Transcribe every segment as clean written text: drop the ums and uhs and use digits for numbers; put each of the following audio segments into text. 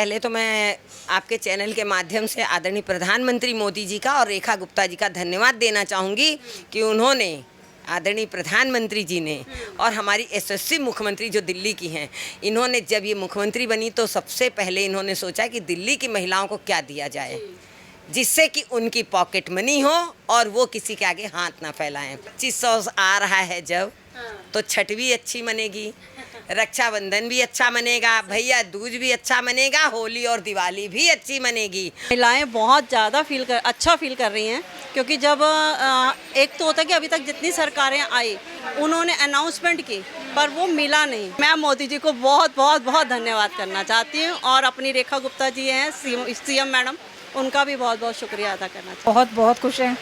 पहले तो मैं आपके चैनल के माध्यम से आदरणीय प्रधानमंत्री मोदी जी का और रेखा गुप्ता जी का धन्यवाद देना चाहूँगी कि उन्होंने आदरणीय प्रधानमंत्री जी ने और हमारी यशस्वी मुख्यमंत्री जो दिल्ली की हैं, इन्होंने जब ये मुख्यमंत्री बनी तो सबसे पहले इन्होंने सोचा कि दिल्ली की महिलाओं को क्या दिया जाए जिससे कि उनकी पॉकेट मनी हो और वो किसी के आगे हाथ ना फैलाएं। 2500 आ रहा है जब, तो छठ भी अच्छी मनेगी, रक्षाबंधन भी अच्छा मनेगा, भैया दूज भी अच्छा मनेगा, होली और दिवाली भी अच्छी मनेगी। महिलाएं बहुत ज़्यादा अच्छा फील कर रही हैं, क्योंकि जब एक तो होता है कि अभी तक जितनी सरकारें आई उन्होंने अनाउंसमेंट की पर वो मिला नहीं। मैं मोदी जी को बहुत बहुत बहुत धन्यवाद करना चाहती हूँ और अपनी रेखा गुप्ता जी हैं सीएम मैडम, उनका भी बहुत बहुत शुक्रिया अदा करना चाहती हूँ। बहुत बहुत खुश हैं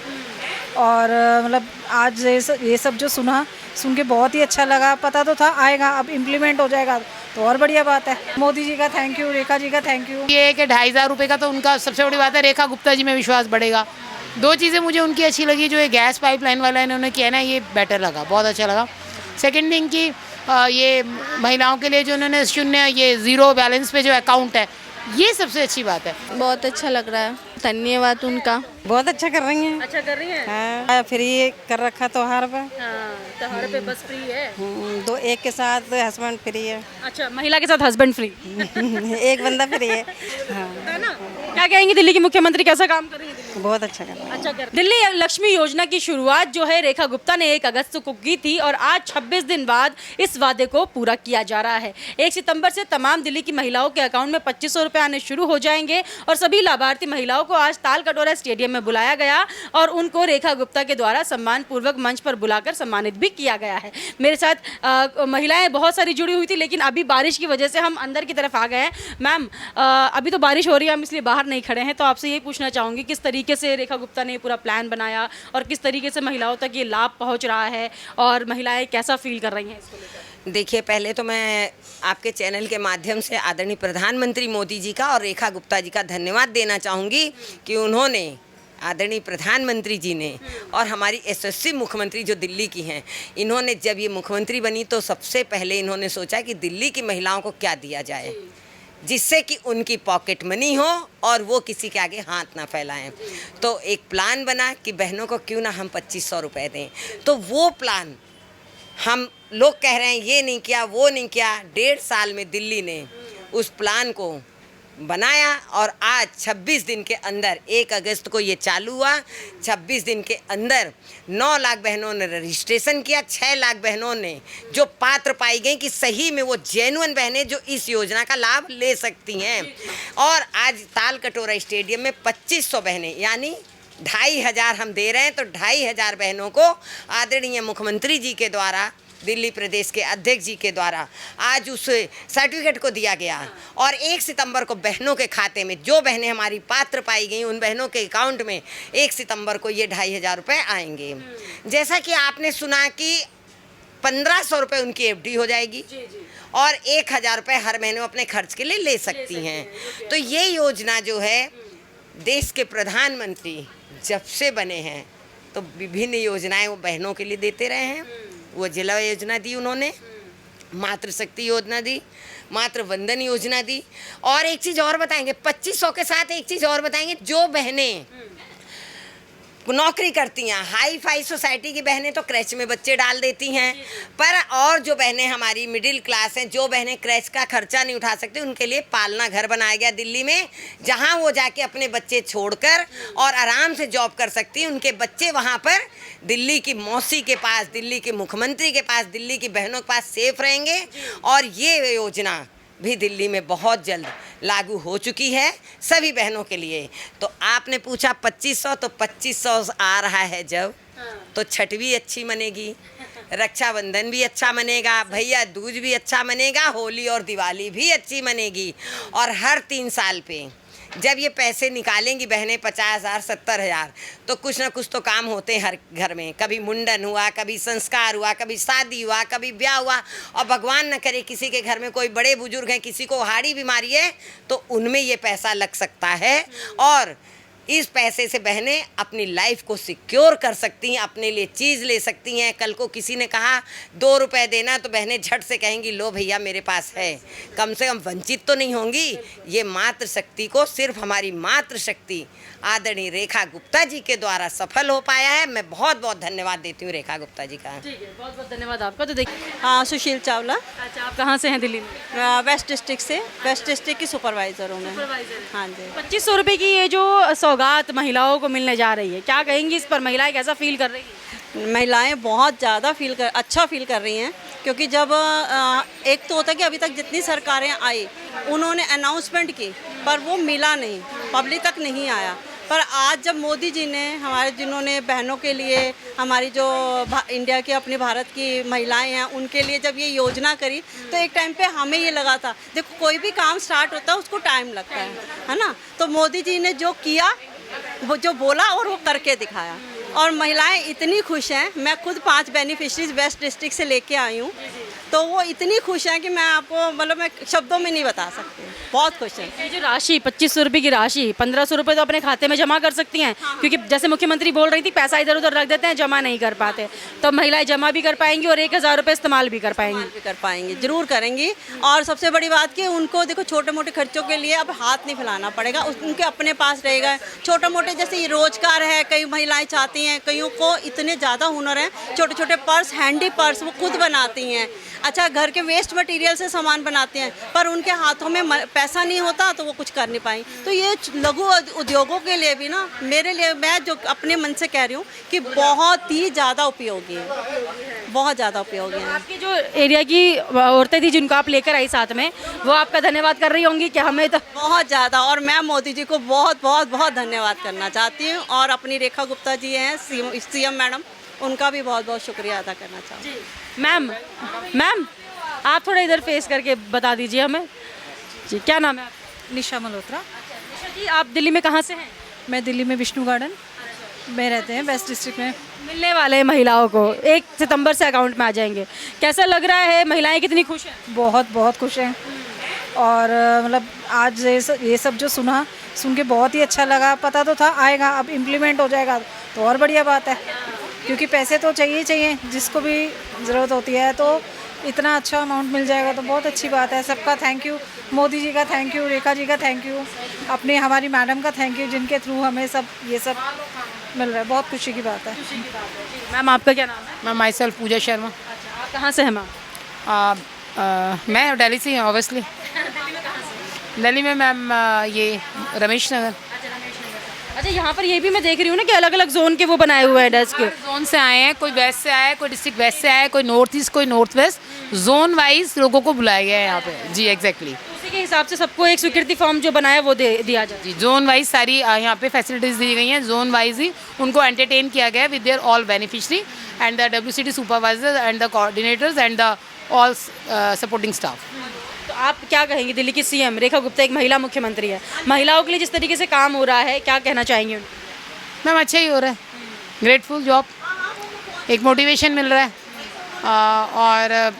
और मतलब आज ये सब जो सुन के बहुत ही अच्छा लगा। पता तो था आएगा, अब इम्प्लीमेंट हो जाएगा तो और बढ़िया बात है। मोदी जी का थैंक यू, रेखा जी का थैंक यू। ये है कि 2500 रुपये का तो उनका सबसे बड़ी बात है, रेखा गुप्ता जी में विश्वास बढ़ेगा। दो चीज़ें मुझे उनकी अच्छी लगी, जो ये गैस पाइपलाइन वाला इन्होंने किया ना, ये बेटर लगा, बहुत अच्छा लगा। सेकेंड थिंग कि ये महिलाओं के लिए जो उन्होंने शून्य ये ज़ीरो बैलेंस पे जो अकाउंट है, ये सबसे अच्छी बात है। बहुत अच्छा लग रहा है, धन्यवाद उनका। बहुत अच्छा कर रही हैं। अच्छा कर रही हैं। हाँ, फ्री कर रखा त्योहार पे। हाँ, त्योहार पे बस फ्री है। दो एक के साथ हस्बैंड फ्री है। अच्छा, महिला के साथ हस्बैंड फ्री। एक बंदा फ्री है। हाँ। है ना? क्या कहेंगी, दिल्ली की मुख्यमंत्री कैसा काम कर रही है? बहुत अच्छा कर रहा है। अच्छा कर। दिल्ली लक्ष्मी योजना की शुरुआत जो है रेखा गुप्ता ने 1 अगस्त को की थी और आज 26 दिन बाद इस वादे को पूरा किया जा रहा है। 1 सितंबर से तमाम दिल्ली की महिलाओं के अकाउंट में 2500 रुपए आने शुरू हो जाएंगे और सभी लाभार्थी महिलाओं को आज ताल कटोरा स्टेडियम में बुलाया गया और उनको रेखा गुप्ता के द्वारा सम्मान पूर्वक मंच पर बुलाकर सम्मानित भी किया गया है। मेरे साथ महिलाएं बहुत सारी जुड़ी हुई थी, लेकिन अभी बारिश की वजह से हम अंदर की तरफ आ गए हैं। मैम, अभी तो बारिश हो रही है, हम इसलिए बाहर नहीं खड़े हैं, तो आपसे यही पूछना चाहूँगी किस तरीके से रेखा गुप्ता ने पूरा प्लान बनाया और किस तरीके से महिलाओं तक ये लाभ पहुँच रहा है और महिलाएं कैसा फील कर रही हैं इसको लेकर? देखिए, पहले तो मैं आपके चैनल के माध्यम से आदरणीय प्रधानमंत्री मोदी जी का और रेखा गुप्ता जी का धन्यवाद देना चाहूँगी कि उन्होंने आदरणीय प्रधानमंत्री जी ने और हमारी यशस्वी मुख्यमंत्री जो दिल्ली की हैं, इन्होंने जब ये मुख्यमंत्री बनी तो सबसे पहले इन्होंने सोचा कि दिल्ली की महिलाओं को क्या दिया जाए जिससे कि उनकी पॉकेट मनी हो और वो किसी के आगे हाथ ना फैलाएं। तो एक प्लान बना कि बहनों को क्यों ना हम 2500 रुपये दें। तो वो प्लान हम लोग कह रहे हैं ये नहीं किया वो नहीं किया, 1.5 साल में दिल्ली ने उस प्लान को बनाया और आज 26 दिन के अंदर 1 अगस्त को ये चालू हुआ। 26 दिन के अंदर 9 लाख बहनों ने रजिस्ट्रेशन किया। 6 लाख बहनों ने जो पात्र पाई गई कि सही में वो जेन्युइन बहनें जो इस योजना का लाभ ले सकती हैं। और आज ताल कटोरा स्टेडियम में 2500 बहनें यानी 2500 हम दे रहे हैं, तो 2500 बहनों को आदरणीय मुख्यमंत्री जी के द्वारा, दिल्ली प्रदेश के अध्यक्ष जी के द्वारा आज उस सर्टिफिकेट को दिया गया और 1 सितंबर को बहनों के खाते में, जो बहनें हमारी पात्र पाई गई उन बहनों के अकाउंट में 1 सितंबर को ये 2500 रुपये आएंगे। जैसा कि आपने सुना कि 1500 रुपये उनकी एफडी हो जाएगी और 1000 रुपये हर महीने अपने खर्च के लिए ले सकती हैं। तो ये योजना जो है देश के प्रधानमंत्री जब से बने हैं तो विभिन्न योजनाएं वो बहनों के लिए देते रहे हैं। वो जिला योजना दी उन्होंने, मातृ शक्ति योजना दी, मातृ वंदन योजना दी। और एक चीज़ और बताएंगे, 2500 के साथ एक चीज़ और बताएंगे, जो बहनें नौकरी करती हैं, हाई फाई सोसाइटी की बहनें तो क्रैच में बच्चे डाल देती हैं, पर और जो बहनें हमारी मिडिल क्लास हैं, जो बहनें क्रैच का खर्चा नहीं उठा सकती, उनके लिए पालना घर बनाया गया दिल्ली में, जहां वो जाके अपने बच्चे छोड़कर और आराम से जॉब कर सकती हैं। उनके बच्चे वहां पर दिल्ली की मौसी के पास, दिल्ली के मुख्यमंत्री के पास, दिल्ली की बहनों के पास सेफ रहेंगे। और ये योजना भी दिल्ली में बहुत जल्द लागू हो चुकी है सभी बहनों के लिए। तो आपने पूछा 2500, तो 2500 आ रहा है जब, तो छठ भी अच्छी मनेगी, रक्षाबंधन भी अच्छा मनेगा, भैया दूज भी अच्छा मनेगा, होली और दिवाली भी अच्छी मनेगी। और हर 3 साल पे जब ये पैसे निकालेंगी बहनें 50,000 70,000, तो कुछ ना कुछ तो काम होते हैं हर घर में। कभी मुंडन हुआ, कभी संस्कार हुआ, कभी शादी हुआ, कभी ब्याह हुआ। और भगवान न करे किसी के घर में कोई बड़े बुजुर्ग हैं, किसी को हार्ट बीमारी है, तो उनमें ये पैसा लग सकता है। और इस पैसे से बहनें अपनी लाइफ को सिक्योर कर सकती हैं, अपने लिए चीज़ ले सकती हैं। कल को किसी ने कहा 2 रुपए देना तो बहनें झट से कहेंगी लो भैया मेरे पास है, कम से कम वंचित तो नहीं होंगी। ये मातृ शक्ति को सिर्फ हमारी मातृ शक्ति आदरणीय रेखा गुप्ता जी के द्वारा सफल हो पाया है। मैं बहुत बहुत धन्यवाद देती हूँ रेखा गुप्ता जी का। ठीक है, बहुत बहुत धन्यवाद आपका। तो देखिए, हाँ, सुशील चावला, अच्छा आप कहाँ से हैं दिल्ली में? वेस्ट डिस्ट्रिक्ट से, वेस्ट डिस्ट्रिक्ट की सुपरवाइज़र हूँ मैं। हाँ जी। 2500 रुपये की ये जो सौगात महिलाओं को मिलने जा रही है, क्या कहेंगी इस पर? महिलाएं कैसा फील कर रही हैं? महिलाएं बहुत ज़्यादा अच्छा फील कर रही हैं, क्योंकि जब एक तो होता है कि अभी तक जितनी सरकारें आई उन्होंने अनाउंसमेंट की पर वो मिला नहीं, पब्लिक तक नहीं आया। पर आज जब मोदी जी ने हमारे, जिन्होंने बहनों के लिए, हमारी जो इंडिया की, अपने भारत की महिलाएं हैं उनके लिए जब ये योजना करी, तो एक टाइम पे हमें ये लगा था, देखो कोई भी काम स्टार्ट होता है उसको टाइम लगता है ना। तो मोदी जी ने जो किया, वो जो बोला और वो करके दिखाया, और महिलाएं इतनी खुश हैं। मैं खुद 5 बेनिफिशरीज वेस्ट डिस्ट्रिक्ट से लेके आई हूँ, तो वो इतनी खुश हैं कि मैं आपको, मतलब मैं शब्दों में नहीं बता सकती, बहुत खुश हैं। ये जो राशि 2500 रुपये की राशि, 1500 रुपये तो अपने खाते में जमा कर सकती हैं, क्योंकि जैसे मुख्यमंत्री बोल रही थी पैसा इधर उधर रख देते हैं, जमा नहीं कर पाते, तो महिलाएं जमा भी कर पाएंगी और 1000 रुपये इस्तेमाल भी कर पाएंगी। जरूर करेंगी। और सबसे बड़ी बात कि उनको देखो छोटे मोटे खर्चों के लिए अब हाथ नहीं फैलाना पड़ेगा, उनके अपने पास रहेगा। छोटे मोटे जैसे ये रोजगार है, कई महिलाएं चाहती हैं, कईयों को इतने ज़्यादा हुनर हैं, छोटे छोटे पर्स, हैंडी पर्स वो खुद बनाती हैं। अच्छा, घर के वेस्ट मटेरियल से सामान बनाते हैं, पर उनके हाथों में पैसा नहीं होता तो वो कुछ कर नहीं पाई। तो ये लघु उद्योगों के लिए भी ना, मेरे लिए, मैं जो अपने मन से कह रही हूँ कि बहुत ही ज़्यादा उपयोगी है, बहुत ज़्यादा उपयोगी है। आपकी जो एरिया की औरतें थी जिनको आप लेकर आई साथ में, वो आपका धन्यवाद कर रही होंगी कि हमें तो बहुत ज़्यादा। और मैं मोदी जी को बहुत बहुत बहुत धन्यवाद करना चाहती हूँ, और अपनी रेखा गुप्ता जी हैं सीएम मैडम, उनका भी बहुत बहुत शुक्रिया अदा करना चाहती हूँ। मैम आप थोड़ा इधर फेस करके बता दीजिए हमें जी, क्या नाम है आपका? निशा मल्होत्रा। निशा जी, आप दिल्ली में कहाँ से हैं? मैं दिल्ली में विष्णु गार्डन में रहते हैं, वेस्ट डिस्ट्रिक्ट में। मिलने वाले हैं महिलाओं को, 1 सितंबर से अकाउंट में आ जाएंगे, कैसा लग रहा है? महिलाएं कितनी खुश हैं? बहुत बहुत खुश हैं, और मतलब आज ये सब जो सुन के बहुत ही अच्छा लगा। पता तो था आएगा, अब इम्प्लीमेंट हो जाएगा तो और बढ़िया बात है, क्योंकि पैसे तो चाहिए चाहिए, जिसको भी ज़रूरत होती है, तो इतना अच्छा अमाउंट मिल जाएगा तो बहुत अच्छी बात है। सबका थैंक यू, मोदी जी का थैंक यू, रेखा जी का थैंक यू, अपने हमारी मैडम का थैंक यू, जिनके थ्रू हमें ये सब मिल रहा है। बहुत खुशी की बात है। मैम आपका क्या नाम है? मैं माई सेल्फ पूजा शर्मा। अच्छा, आप कहाँ से हैं मैम? मैं दिल्ली से हूँ ऑब्वियसली। दिल्ली में मैम ये रमेश नगर। अच्छा, यहाँ पर ये भी मैं देख रही हूँ ना कि अलग अलग जोन के वो बनाए हुए हैं डेस्क। जोन से आए हैं, कोई वेस्ट से आया है, कोई डिस्ट्रिक्ट वेस्ट से आया है, कोई नॉर्थ ईस्ट, कोई नॉर्थ वेस्ट, जोन वाइज लोगों को बुलाया गया है यहाँ पे। जी एग्जैक्टली, उसी के हिसाब से सबको एक स्वीकृति फॉर्म जो बनाया वो दिया जाए। जी जोन वाइज सारी यहाँ पे फैसिलिटीज दी गई हैं, जोन वाइज ही उनको एंटरटेन किया गया है with their all beneficiary and the WCT supervisor and the coordinators and the all supporting staff. तो आप क्या कहेंगे, दिल्ली की सीएम रेखा गुप्ता एक महिला मुख्यमंत्री है, महिलाओं के लिए जिस तरीके से काम हो रहा है, क्या कहना चाहेंगे उनको? मैम अच्छा ही हो रहा है, ग्रेटफुल जॉब, एक मोटिवेशन मिल रहा है, और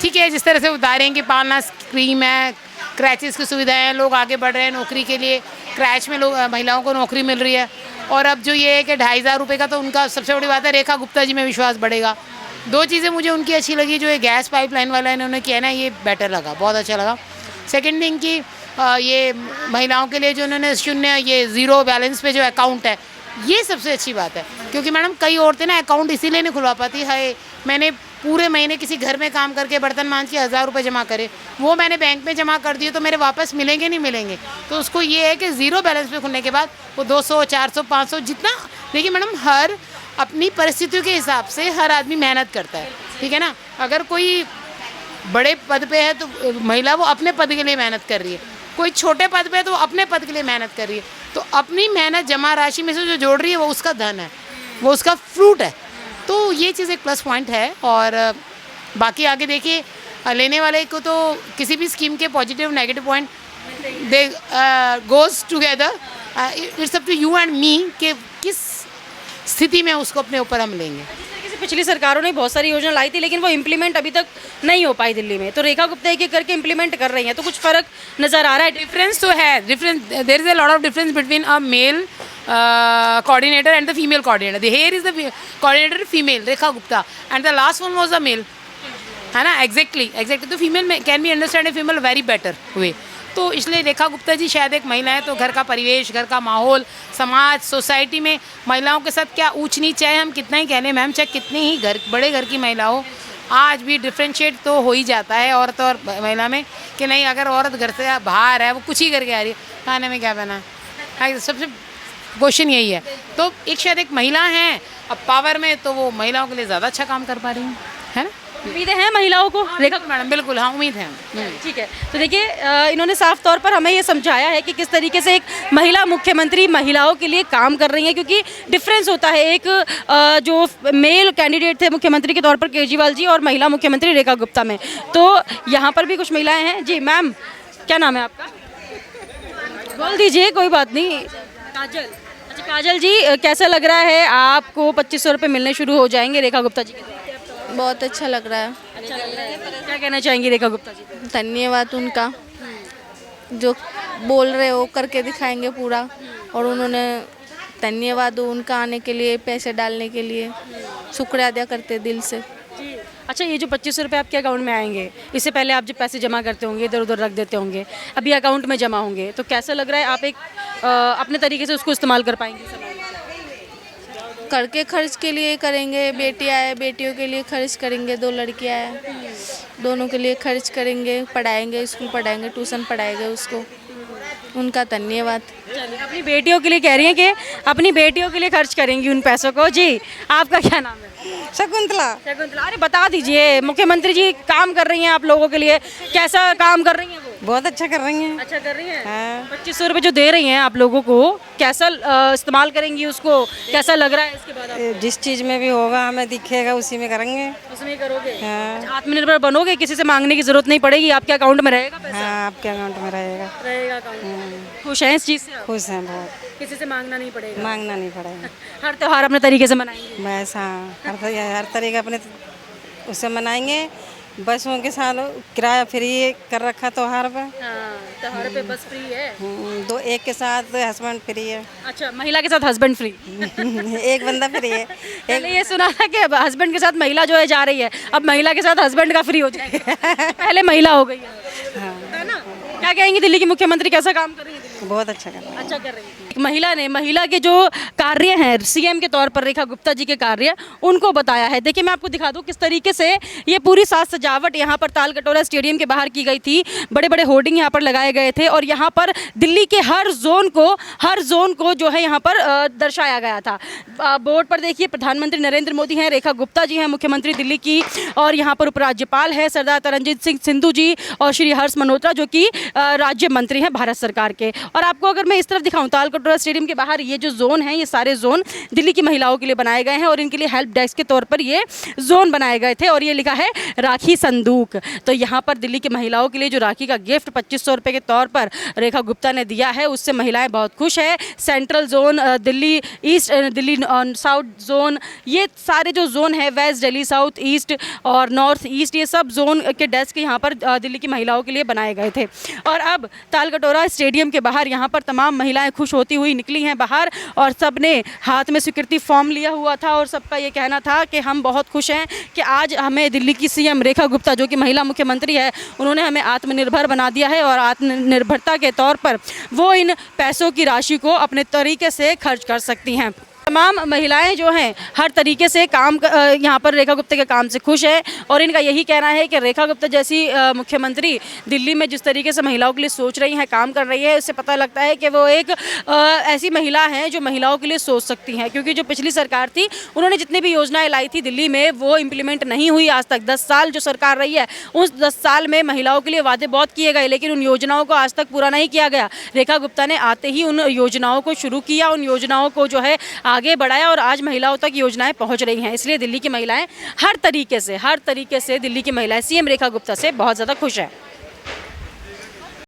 ठीक है जिस तरह से बता रहे हैं कि पालना स्कीम है, क्रैचेस की सुविधाएं हैं, लोग आगे बढ़ रहे हैं नौकरी के लिए, क्रैच में लोग महिलाओं को नौकरी मिल रही है, और अब जो ये है कि 2500 रुपये का, तो उनका सबसे बड़ी बात है रेखा गुप्ता जी में विश्वास बढ़ेगा। 2 चीज़ें मुझे उनकी अच्छी लगी, जो ये गैस पाइपलाइन वाला इन्होंने किया ना, ये बेटर लगा, बहुत अच्छा लगा। सेकेंड थिंग कि ये महिलाओं के लिए जो उन्होंने 0 बैलेंस पे जो अकाउंट है, ये सबसे अच्छी बात है, क्योंकि मैडम कई औरतें ना अकाउंट इसीलिए नहीं खुलवा पाती है, मैंने पूरे महीने किसी घर में काम करके बर्तन मांज के 1000 रुपये जमा करे, वो मैंने बैंक में जमा कर दिए तो मेरे वापस मिलेंगे नहीं मिलेंगे, तो उसको ये है कि 0 बैलेंस पे खुलने के बाद वो 200, 400, 500 जितना, देखिए मैडम हर अपनी परिस्थितियों के हिसाब से हर आदमी मेहनत करता है, ठीक है ना। अगर कोई बड़े पद पे है तो महिला वो अपने पद के लिए मेहनत कर रही है, कोई छोटे पद पे है तो वो अपने पद के लिए मेहनत कर रही है, तो अपनी मेहनत जमा राशि में से जो जोड़ रही है वो उसका धन है, वो उसका फ्रूट है, तो ये चीज़ एक प्लस पॉइंट है। और बाकी आगे देखिए, लेने वाले को तो किसी भी स्कीम के positive negative point they goes together, it's up to you and me कि किस स्थिति में उसको अपने ऊपर हम लेंगे। जिस तरीके से पिछली सरकारों ने बहुत सारी योजना लाई थी लेकिन वो इम्प्लीमेंट अभी तक नहीं हो पाई दिल्ली में, तो रेखा गुप्ता एक एक करके इम्प्लीमेंट कर रही हैं, तो कुछ फ़र्क नज़र आ रहा है? डिफरेंस तो है, difference, there is a lot of difference between a male coordinator and the female coordinator. Here is the coordinator female, Rekha Gupta, and the last one was a male, है ना? Exactly. तो female can be understand a female very better way. तो इसलिए रेखा गुप्ता जी शायद एक महिला है, तो घर का परिवेश, घर का माहौल, समाज, सोसाइटी में महिलाओं के साथ क्या ऊंच नीच, चाहे हम कितना ही कह लें मैम, चाहे कितने ही बड़े घर की महिला हो, आज भी डिफ्रेंशिएट तो हो ही जाता है औरत और महिला में कि नहीं, अगर औरत घर से बाहर है, वो कुछ ही करके आ रही है, खाने में क्या बना है, सबसे क्वेश्चन यही है। तो एक शायद एक महिला हैं अब पावर में, तो वो महिलाओं के लिए ज़्यादा अच्छा काम कर पा रही हैं, है ना? उम्मीदें हैं महिलाओं को? रेखा मैडम बिल्कुल, हाँ उम्मीद है। ठीक है, तो देखिए इन्होंने साफ तौर पर हमें ये समझाया है कि किस तरीके से एक महिला मुख्यमंत्री महिलाओं के लिए काम कर रही है, क्योंकि डिफरेंस होता है एक जो मेल कैंडिडेट थे मुख्यमंत्री के तौर पर केजरीवाल जी और महिला मुख्यमंत्री रेखा गुप्ता में। तो यहाँ पर भी कुछ महिलाएं हैं। जी मैम, क्या नाम है आपका? बोल दीजिए, कोई बात नहीं। काजल। अच्छा काजल जी, कैसा लग रहा है आपको? 2500 रुपये मिलने शुरू हो जाएंगे रेखा गुप्ता जी के? बहुत अच्छा लग रहा है। अच्छा लग रहा है। क्या कहना चाहेंगी रेखा गुप्ता जी को? धन्यवाद उनका, जो बोल रहे हो करके दिखाएंगे पूरा, और उन्होंने धन्यवाद उनका आने के लिए, पैसे डालने के लिए, शुक्रिया अदा करते दिल से। अच्छा, ये जो 2500 रुपये आपके अकाउंट में आएंगे, इससे पहले आप जब पैसे जमा करते होंगे, इधर उधर रख देते होंगे, अभी अकाउंट में जमा होंगे, तो कैसा लग रहा है? आप एक अपने तरीके से उसको इस्तेमाल कर पाएंगे? करके खर्च के लिए करेंगे, बेटियाँ है, बेटियों के लिए खर्च करेंगे, 2 लड़कियाँ हैं, दोनों के लिए खर्च करेंगे, पढ़ाएंगे, स्कूल पढ़ाएंगे, ट्यूशन पढ़ाएंगे उसको, उनका धन्यवाद। अपनी बेटियों के लिए कह रही हैं कि अपनी बेटियों के लिए खर्च करेंगी उन पैसों को। जी, आपका क्या नाम है? शकुंतला। शकुंतला। अरे बता दीजिए, मुख्यमंत्री जी काम कर रही हैं आप लोगों के लिए, कैसा काम कर रही हैं वो? बहुत अच्छा कर रही हैं। अच्छा कर रही हैं। हाँ। 2500 रुपये जो दे रही हैं आप लोगों को, कैसा इस्तेमाल करेंगी उसको? कैसा लग रहा है इसके बाद आपको? जिस चीज़ में भी होगा हमें दिखेगा उसी में करेंगे। उसमें करोगे? हाँ। अच्छा, आत्मनिर्भर बनोगे, किसी से मांगने की जरूरत नहीं पड़ेगी, आपके अकाउंट में रहेगा पैसा? हाँ, आपके अकाउंट में रहेगा। रहेगा अकाउंट। खुश हैं इस चीज़ से? खुश हैं बहुत, किसी से मांगना नहीं पड़ेगा? मांगना नहीं पड़ेगा। हर त्योहार अपने तरीके से मनाएंगे? बस हाँ, हर तरीके अपने उससे मनाएंगे। बसों के साथ किराया फ्री कर रखा त्योहार पर। हाँ, त्योहार पे बस फ्री है। एक के साथ हस्बैंड फ्री है। अच्छा, महिला के साथ हस्बैंड फ्री? एक बंदा फ्री है। पहले ये सुना था कि हस्बैंड के साथ महिला जो है जा रही है, अब महिला के साथ हस्बैंड का फ्री हो जाएगा। पहले महिला हो गई है ना? क्या कहेंगी, दिल्ली की मुख्यमंत्री कैसा काम कर रही है? बहुत अच्छा कर रही है। अच्छा कर रही है। महिला ने महिला के जो कार्य हैं सीएम के तौर पर रेखा गुप्ता जी के कार्य उनको बताया है। देखिए मैं आपको दिखा दूं किस तरीके से ये पूरी साज सजावट यहाँ पर ताल कटोरा स्टेडियम के बाहर की गई थी। बड़े बड़े होर्डिंग यहाँ पर लगाए गए थे और यहाँ पर दिल्ली के हर जोन को जो है यहाँ पर दर्शाया गया था। बोर्ड पर देखिए प्रधानमंत्री नरेंद्र मोदी हैं, रेखा गुप्ता जी हैं मुख्यमंत्री दिल्ली की, और यहाँ पर उपराज्यपाल है सरदार तरनजीत सिंह सिंधु जी और श्री हर्ष मल्होत्रा जो कि राज्य मंत्री हैं भारत सरकार के। और आपको अगर मैं इस तरफ दिखाऊं ताल कटोरा स्टेडियम के बाहर ये जो जोन है, ये सारे जोन दिल्ली की महिलाओं के लिए बनाए गए हैं और इनके लिए हेल्प डेस्क के तौर पर ये जोन बनाए गए थे और ये लिखा है राखी संदूक। तो यहाँ पर दिल्ली की महिलाओं के लिए जो राखी का गिफ्ट 2500 रुपये के तौर पर रेखा गुप्ता ने दिया है उससे महिलाएं बहुत खुश है। Central zone, Delhi east, Delhi south zone, ये सारे जो जोन है वेस्ट दिल्ली, साउथ ईस्ट और नॉर्थ ईस्ट, ये सब जोन के डेस्क यहाँ पर दिल्ली की महिलाओं के लिए बनाए गए थे। और अब ताल कटोरा स्टेडियम के बाहर यहाँ पर तमाम महिलाएं खुश होती हुई निकली हैं बाहर और सब ने हाथ में स्वीकृति फॉर्म लिया हुआ था और सबका ये कहना था कि हम बहुत खुश हैं कि आज हमें दिल्ली की सीएम रेखा गुप्ता जो कि महिला मुख्यमंत्री है उन्होंने हमें आत्मनिर्भर बना दिया है और आत्मनिर्भरता के तौर पर वो इन पैसों की राशि को अपने तरीके से खर्च कर सकती हैं। तमाम महिलाएं जो हैं हर तरीके से काम यहाँ पर रेखा गुप्ता के काम से खुश है और इनका यही कहना है कि रेखा गुप्ता जैसी मुख्यमंत्री दिल्ली में जिस तरीके से महिलाओं के लिए सोच रही हैं, काम कर रही है, उससे पता लगता है कि वो एक ऐसी महिला हैं जो महिलाओं के लिए सोच सकती हैं। क्योंकि जो पिछली सरकार थी उन्होंने जितनी भी योजनाएं लाई थी दिल्ली में वो इम्प्लीमेंट नहीं हुई आज तक। 10 साल जो सरकार रही है उस 10 साल में महिलाओं के लिए वादे बहुत किए गए लेकिन उन योजनाओं को आज तक पूरा नहीं किया गया। रेखा गुप्ता ने आते ही उन योजनाओं को शुरू किया, उन योजनाओं को जो है आगे बढ़ाया और आज महिलाओं तक योजनाएं पहुंच रही हैं। इसलिए दिल्ली की महिलाएं हर तरीके से दिल्ली की महिलाएं सीएम रेखा गुप्ता से बहुत ज़्यादा खुश है।